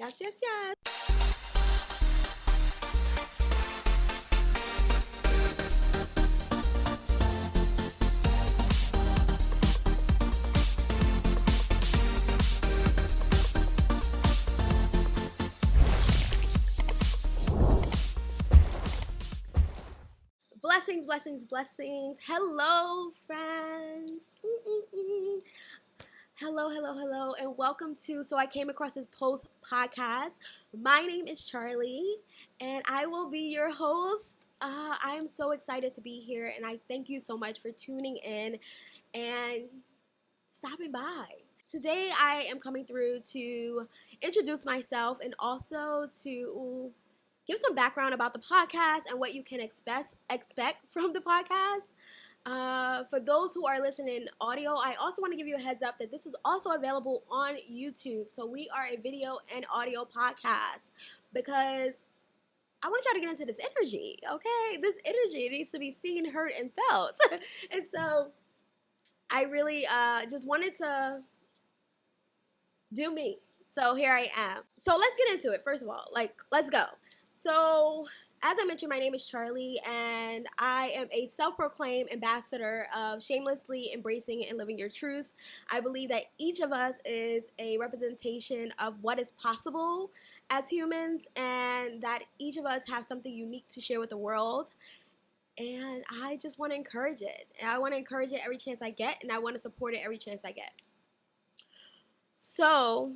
Yes, yes, yes. Blessings, blessings, blessings. Hello, friends. Hello, hello, hello, and welcome to So I Came Across This Post podcast. My name is CHARLiiE, and I will be your host. I'm so excited to be here, and I thank you so much for tuning in and stopping by. Today, I am coming through to introduce myself and also to give some background about the podcast and what you can expect from the podcast. For those who are listening in audio, I also want to give you a heads up that this is also available on YouTube. So we are a video and audio podcast because I want y'all to get into this energy, okay? This energy needs to be seen, heard, and felt. And so I really just wanted to do me. So here I am. So let's get into it. First of all, let's go. So as I mentioned, my name is CHARLiiE, and I am a self-proclaimed ambassador of shamelessly embracing and living your truth. I believe that each of us is a representation of what is possible as humans, and that each of us have something unique to share with the world. And I just want to encourage it. And I want to encourage it every chance I get, and I want to support it every chance I get. So,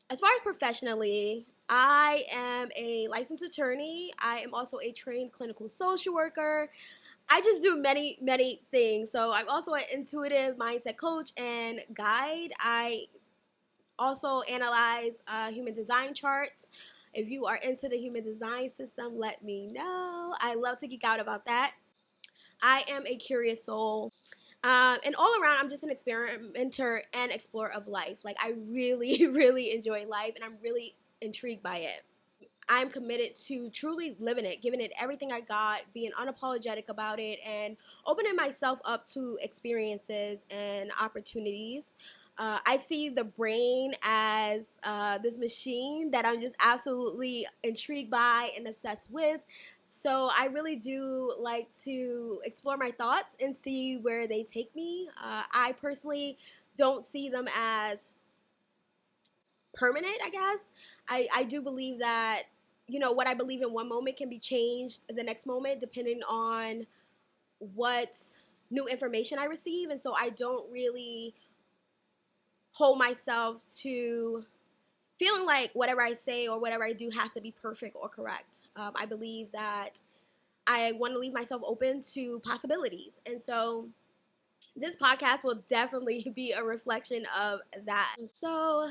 as far as professionally, I am a licensed attorney. I am also a trained clinical social worker. I just do many, many things. So I'm also an intuitive mindset coach and guide. I also analyze human design charts. If you are into the human design system, let me know. I love to geek out about that. I am a curious soul. And all around, I'm just an experimenter and explorer of life. Like, I really, really enjoy life, and I'm really intrigued by it. I'm committed to truly living it, giving it everything I got, being unapologetic about it, and opening myself up to experiences and opportunities. I see the brain as this machine that I'm just absolutely intrigued by and obsessed with. So I really do like to explore my thoughts and see where they take me. I personally don't see them as permanent, I guess. I do believe that, what I believe in one moment can be changed the next moment depending on what new information I receive. And so I don't really hold myself to feeling like whatever I say or whatever I do has to be perfect or correct. I believe that I want to leave myself open to possibilities. And so this podcast will definitely be a reflection of that. So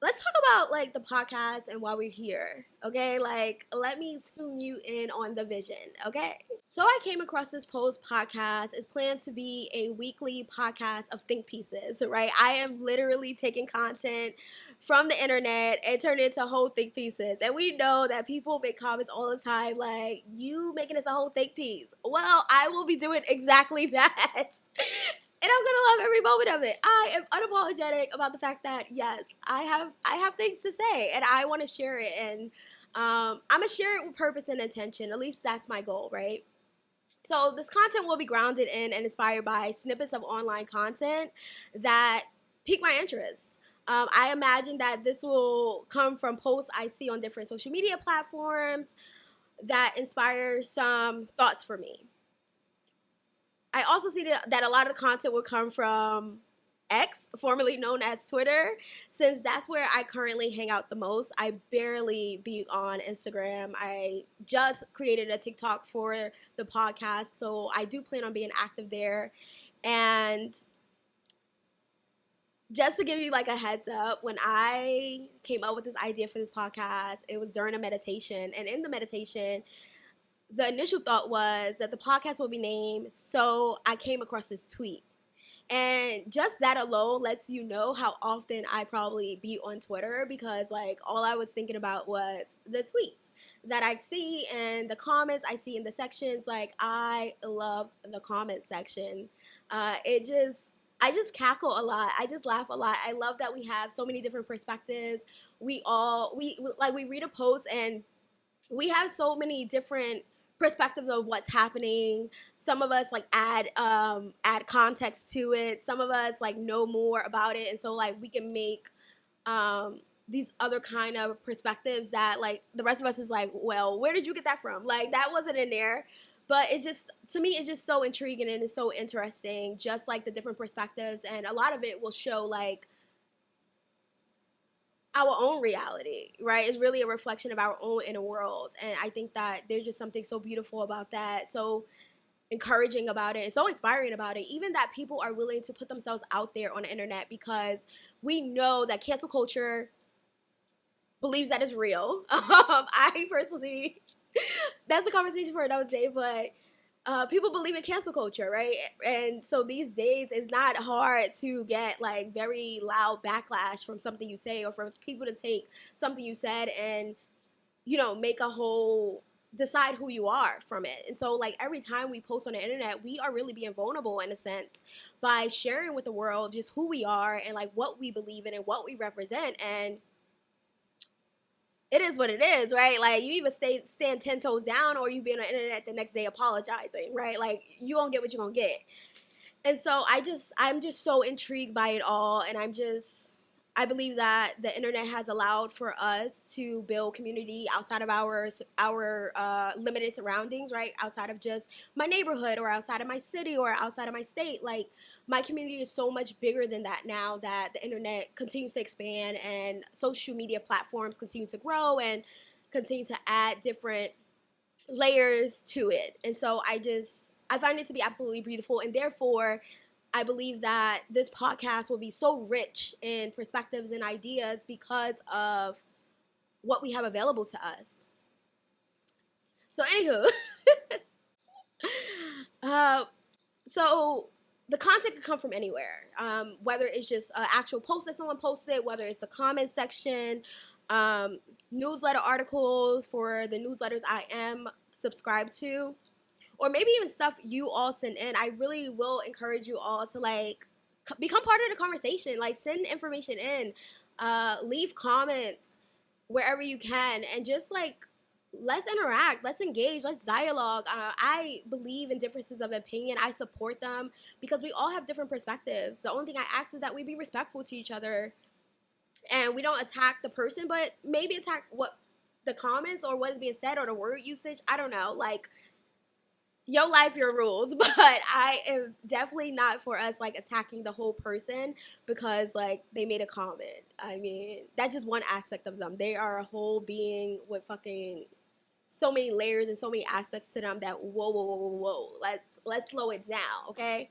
let's talk about like the podcast and why we're here, okay? Like, let me tune you in on the vision, okay? So I Came Across This Post podcast is planned to be a weekly podcast of think pieces, right? I am literally taking content from the internet and turning it into whole think pieces. And we know that people make comments all the time like, you making this a whole think piece. Well, I will be doing exactly that. And I'm gonna love every moment of it. I am unapologetic about the fact that yes, I have things to say and I want to share it, and I'm gonna share it with purpose and intention. At least that's my goal, right? So this content will be grounded in and inspired by snippets of online content that pique my interest. I imagine that this will come from posts I see on different social media platforms that inspire some thoughts for me. I also see that a lot of the content will come from X, formerly known as Twitter, since that's where I currently hang out the most. I barely be on Instagram. I just created a TikTok for the podcast, so I do plan on being active there. And just to give you like a heads up, when I came up with this idea for this podcast, it was during a meditation. And in the meditation, the initial thought was that the podcast will be named So I Came Across This Tweet. And just that alone lets you know how often I probably be on Twitter, because like all I was thinking about was the tweets that I see and the comments I see in the sections. Like, I love the comment section. It just, I just cackle a lot. I just laugh a lot. I love that we have so many different perspectives. We read a post and we have so many different perspectives of what's happening. Some of us like add context to it. Some of us like know more about it, and so like we can make these other kind of perspectives that like the rest of us is like, well, where did you get that from? Like that wasn't in there. But it just, to me, it's just so intriguing and it's so interesting, just like the different perspectives, and a lot of it will show like our own reality, right? It's really a reflection of our own inner world. And I think that there's just something so beautiful about that, so encouraging about it, and so inspiring about it. Even that people are willing to put themselves out there on the internet, because we know that cancel culture believes that it's real. I personally, that's a conversation for another day, but people believe in cancel culture, right? And so these days, it's not hard to get like very loud backlash from something you say, or for people to take something you said and, make a whole decide who you are from it. And so like every time we post on the internet, we are really being vulnerable in a sense by sharing with the world just who we are and like what we believe in and what we represent. And it is what it is, right? Like you either stand 10 toes down, or you be on the internet the next day apologizing, right? Like you gonna get what you're gonna get. And so I'm just so intrigued by it all, and I believe that the internet has allowed for us to build community outside of our limited surroundings, right? Outside of just my neighborhood, or outside of my city, or outside of my state. Like my community is so much bigger than that now that the internet continues to expand and social media platforms continue to grow and continue to add different layers to it. And so I find it to be absolutely beautiful, and therefore I believe that this podcast will be so rich in perspectives and ideas because of what we have available to us. So anywho, uh, so the content can come from anywhere, whether it's just an actual post that someone posted, whether it's the comment section, um, newsletter articles for the newsletters I am subscribed to, or maybe even stuff you all send in. I really will encourage you all to like become part of the conversation. Like send information in, leave comments wherever you can, and just like let's interact, let's engage, let's dialogue. I believe in differences of opinion. I support them because we all have different perspectives. The only thing I ask is that we be respectful to each other and we don't attack the person, but maybe attack what the comments or what is being said or the word usage. I don't know. Like your life, your rules. But I am definitely not for us like attacking the whole person because like they made a comment. I mean, that's just one aspect of them. They are a whole being with fucking so many layers and so many aspects to them that whoa. Let's slow it down, okay?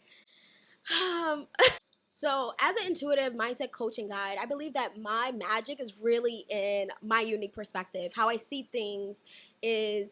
So as an intuitive mindset coach and guide, I believe that my magic is really in my unique perspective. How I see things is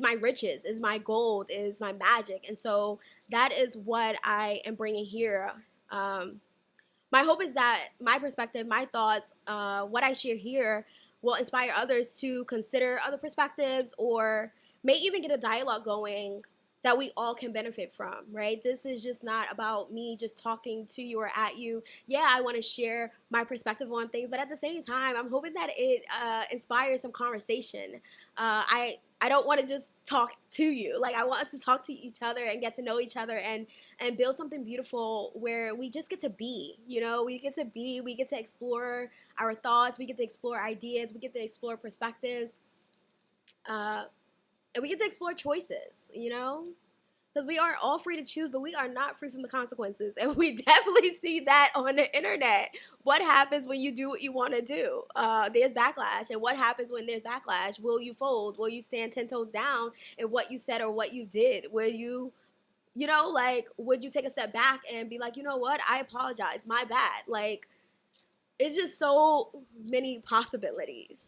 my riches, is my gold, is my magic. And so that is what I am bringing here. My hope is that my perspective, my thoughts, what I share here will inspire others to consider other perspectives, or may even get a dialogue going that we all can benefit from, right? This is just not about me just talking to you or at you. Yeah, I want to share my perspective on things, but at the same time, I'm hoping that it inspires some conversation. I don't want to just talk to you. Like I want us to talk to each other and get to know each other and build something beautiful where we just get to be. We get to be. We get to explore our thoughts. We get to explore ideas. We get to explore perspectives. And we get to explore choices, because we are all free to choose, but we are not free from the consequences. And we definitely see that on the internet. What happens when you do what you want to do? There's backlash. And what happens when there's backlash? Will you fold? Will you stand 10 toes down in what you said or what you did? Will you, would you take a step back and be like, you know what? I apologize. My bad. Like, it's just so many possibilities.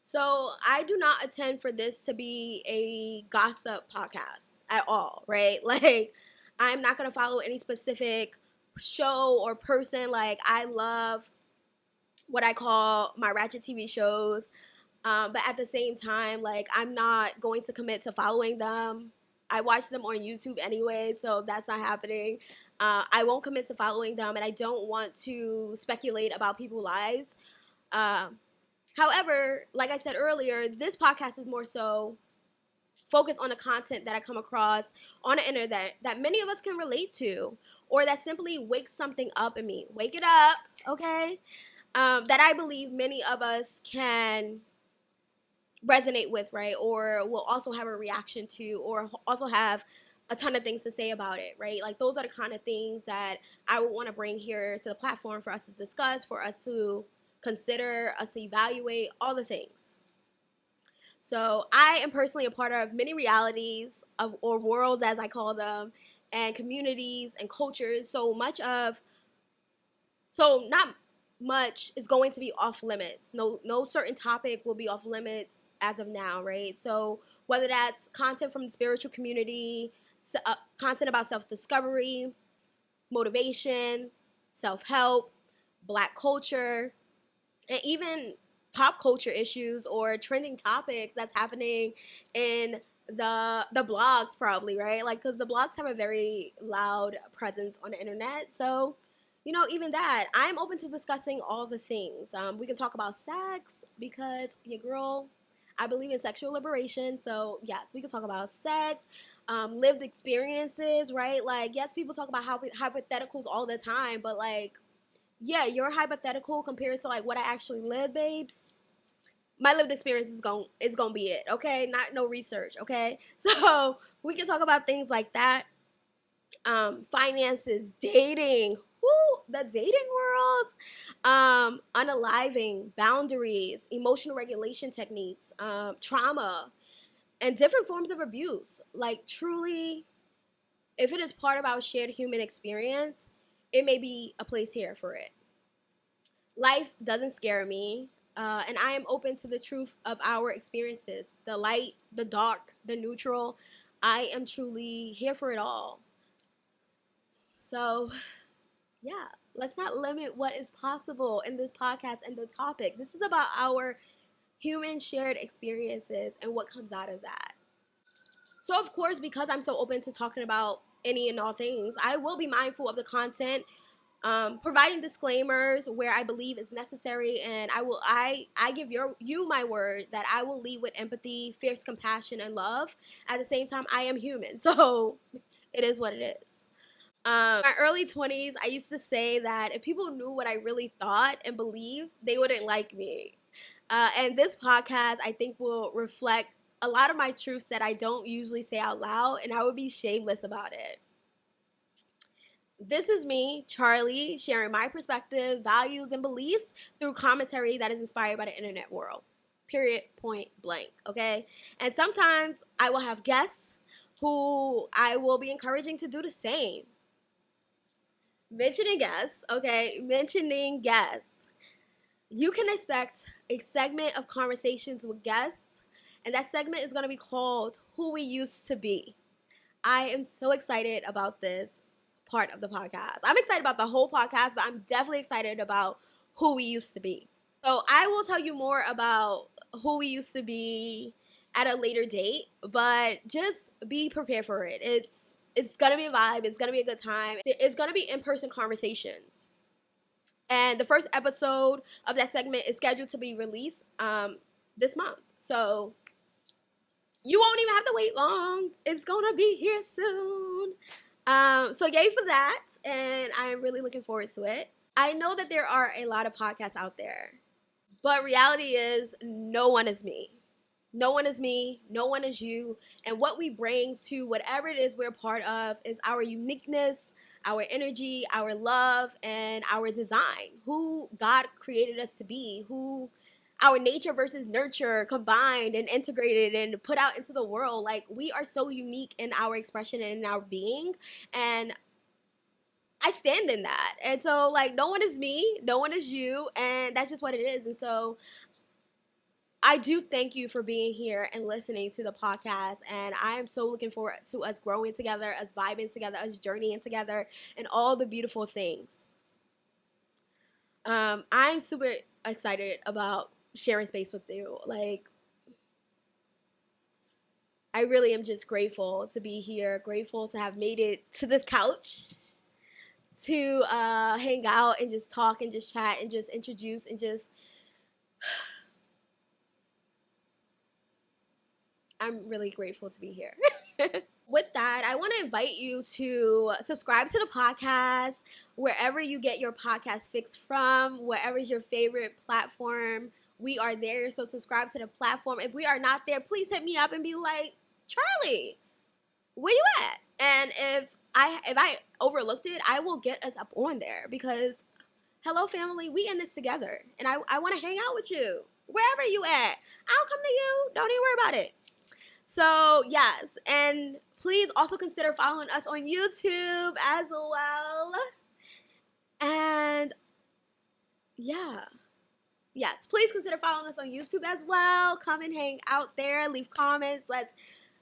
So I do not intend for this to be a gossip podcast at all, right? Like, I'm not gonna follow any specific show or person. Like, I love what I call my ratchet TV shows, but at the same time, like, I'm not going to commit to following them. I watch them on YouTube anyway, so that's not happening. I won't commit to following them, and I don't want to speculate about people's lives. Uh, However, like I said earlier, this podcast is more so focused on the content that I come across on the internet that many of us can relate to, or that simply wakes something up in me. Wake it up, okay? That I believe many of us can resonate with, right? Or will also have a reaction to, or also have a ton of things to say about it, right? Like those are the kind of things that I would want to bring here to the platform for us to discuss, for us to consider, us to evaluate, all the things. So I am personally a part of many realities of, or worlds as I call them, and communities and cultures. So not much is going to be off limits. No certain topic will be off limits as of now, right? So whether that's content from the spiritual community, content about self-discovery, motivation, self-help, black culture, and even pop culture issues or trending topics that's happening in the blogs, probably, right? Like, because the blogs have a very loud presence on the internet. So even that, I'm open to discussing all the things. We can talk about sex, because your girl, I believe in sexual liberation. So yes, we can talk about sex, lived experiences, right? Like, yes, people talk about hypotheticals all the time, but like, yeah, your hypothetical compared to like what I actually lived, babes. My lived experience is gonna be it, okay? Not no research, okay? So we can talk about things like that. Finances, dating, the dating world, unaliving, boundaries, emotional regulation techniques, trauma, and different forms of abuse. Like, truly, if it is part of our shared human experience, it may be a place here for it. Life doesn't scare me, and I am open to the truth of our experiences, the light, the dark, the neutral. I am truly here for it all. So, yeah, let's not limit what is possible in this podcast and the topic. This is about our human shared experiences and what comes out of that. So, of course, because I'm so open to talking about any and all things, I will be mindful of the content, providing disclaimers where I believe is necessary, and I give you my word that I will lead with empathy, fierce compassion, and love. At the same time, I am human, so it is what it is. My early 20s, I used to say that if people knew what I really thought and believed, they wouldn't like me. And this podcast, I think, will reflect a lot of my truths that I don't usually say out loud, and I would be shameless about it. This is me, CHARLiiE, sharing my perspective, values, and beliefs through commentary that is inspired by the internet world. Period, point blank, okay? And sometimes I will have guests who I will be encouraging to do the same. Mentioning guests, okay? Mentioning guests. You can expect a segment of conversations with guests, and that segment is going to be called Who We Used to Be. I am so excited about this part of the podcast. I'm excited about the whole podcast, but I'm definitely excited about who we used to be. So I will tell you more about who we used to be at a later date, but just be prepared for it. It's gonna be a vibe. It's gonna be a good time. It's gonna be in-person conversations. And the first episode of that segment is scheduled to be released this month. So you won't even have to wait long. It's gonna be here soon. So yay for that, and I'm really looking forward to it. I know that there are a lot of podcasts out there, but reality is no one is me. No one is me, no one is you, and what we bring to whatever it is we're part of is our uniqueness, our energy, our love, and our design. Who God created us to be, who our nature versus nurture combined and integrated and put out into the world. Like, we are so unique in our expression and in our being, and I stand in that. And so, like, no one is me, no one is you, and that's just what it is. And so I do thank you for being here and listening to the podcast, and I am so looking forward to us growing together, us vibing together, us journeying together, and all the beautiful things. I'm super excited about sharing space with you. Like, I really am just grateful to be here, grateful to have made it to this couch to hang out and just talk and just chat and just introduce and just I'm really grateful to be here. With that, I want to invite you to subscribe to the podcast wherever you get your podcast fix from, wherever's your favorite platform. We are there, so subscribe to the platform. If we are not there, please hit me up and be like, CHARLiiE, where you at? And if I overlooked it, I will get us up on there because hello family, we in this together. And I want to hang out with you. Wherever you at. I'll come to you. Don't even worry about it. So yes, and please also consider following us on YouTube as well. And yeah. Yes, please consider following us on YouTube as well. Come and hang out there. Leave comments. Let's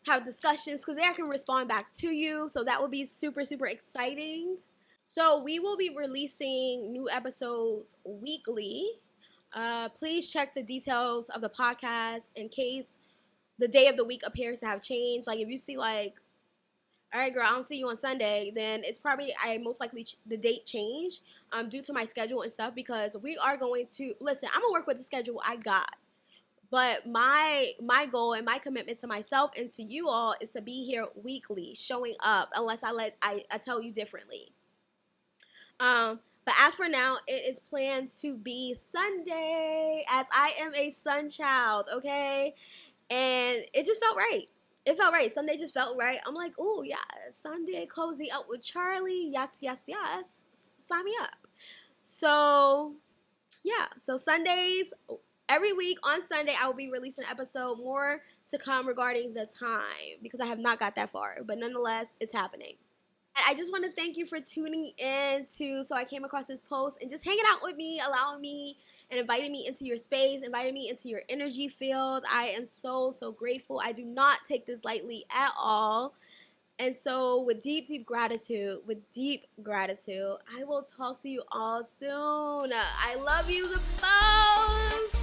have discussions because there I can respond back to you. So that would be super, super exciting. So we will be releasing new episodes weekly. Please check the details of the podcast in case the day of the week appears to have changed. Like if you see like, all right, girl, I don't see you on Sunday, then it's probably I most likely the date changed due to my schedule and stuff because we are going to listen. I'm gonna work with the schedule I got. But my goal and my commitment to myself and to you all is to be here weekly, showing up, unless I tell you differently. But as for now, it is planned to be Sunday, as I am a sun child, okay? And it just felt right. It felt right. Sunday just felt right. I'm like, oh yeah, Sunday cozy up with CHARLiiE. Yes, yes, yes. Sign me up. So yeah, so Sundays, every week on Sunday, I will be releasing an episode. More to come regarding the time because I have not got that far. But nonetheless, it's happening. And I just want to thank you for tuning in to So I Came Across This Post and just hanging out with me, allowing me and inviting me into your space, inviting me into your energy field. I am so, so grateful. I do not take this lightly at all. And so with deep gratitude, I will talk to you all soon. I love you the most.